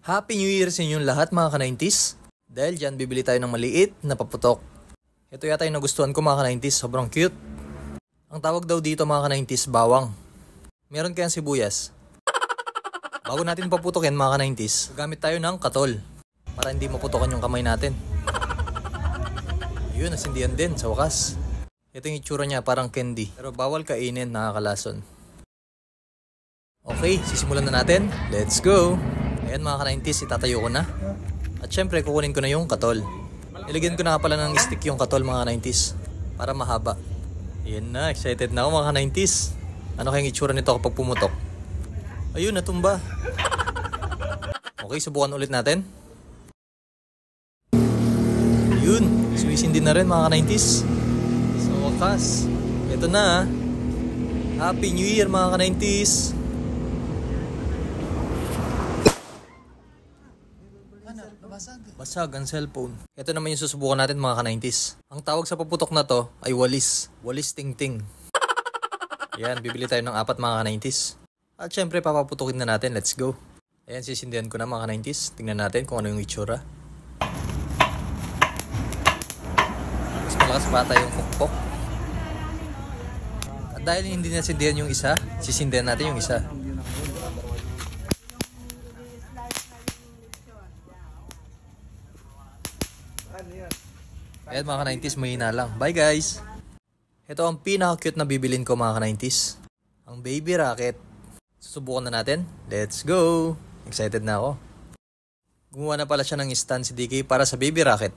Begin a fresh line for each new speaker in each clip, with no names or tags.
Happy New Year sa inyong lahat mga ka-90s. Dahil dyan bibili tayo ng maliit na paputok. Ito yata yung nagustuhan ko mga ka-90s, sobrang cute. Ang tawag daw dito mga ka-90s, bawang. Meron kayang sibuyas. Bago natin paputokin mga ka-90s, gamit tayo ng katol. Para hindi maputokan yung kamay natin. Yun, nasindihan din sa wakas. Ito yung itsura niya, parang candy. Pero bawal kainin, nakakalason. Okay, sisimulan na natin. Let's go! Ayan mga ka-90s, itatayo ko na. At syempre, kukunin ko na yung katol. Ilagyan ko na pala ng stick yung katol mga ka-90s. Para mahaba. Ayan na, excited na ako mga ka-90s. Ano kayang itsura nito kapag pumutok? Ayun, natumba. Okay, subukan ulit natin. Ayun, sumisindi na rin mga ka-90s. Sa wakas, ito na. Happy New Year mga ka-90s. Basag ang cellphone. Ito naman yung susubukan natin mga ka-90s. Ang tawag sa paputok na to ay walis. Walis ting-ting. Ayan, bibili tayo ng 4 mga ka-90s. At syempre papaputukin na natin. Let's go. Ayan, sisindihan ko na mga ka-90s. Tingnan natin kung ano yung itsura. Mas malakas bata yung pukpok. At dahil hindi nasindihan yung isa, sisindihan natin yung isa. Ayan mga ka-90s, mahina lang. Bye guys! Ito ang pinaka-cute na bibilin ko mga ka-90s. Ang baby rocket. Susubukan na natin. Let's go! Excited na ako. Gumawa na pala siya ng stand si DK para sa baby rocket.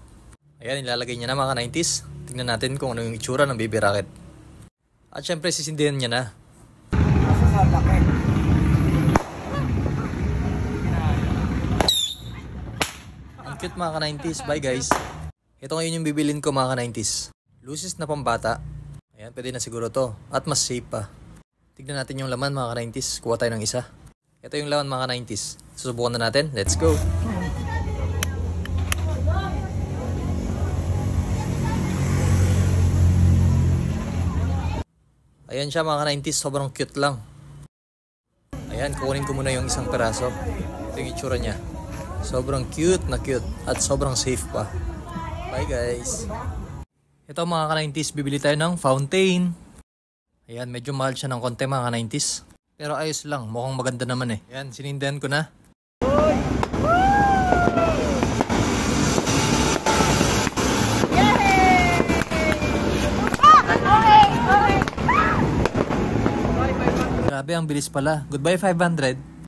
Ayan, ilalagay niya na mga ka-90s. Tingnan natin kung ano yung itsura ng baby rocket. At syempre, sisindihan niya na. Ang cute mga ka-90s. Bye guys! Ito ngayon yung bibilin ko mga ka-90s. Lucis na pambata. Ayan, pwede na siguro to. At mas safe pa. Tignan natin yung laman mga ka-90s. Kuha tayo ng isa. Ito yung laman mga ka-90s. Susubukan na natin. Let's go! Ayan siya mga ka-90s. Sobrang cute lang. Ayan, kukunin ko muna yung isang peraso. Ito yung itsura niya. Sobrang cute na cute. At sobrang safe pa. Bye guys! Ito mga ka-90s, bibili tayo ng fountain. Ayan, medyo mahal siya ng konti mga ka-90s. Pero ayos lang, mukhang maganda naman eh. Ayan, sinindihan ko na. Grabe, ang bilis pala. Goodbye 500.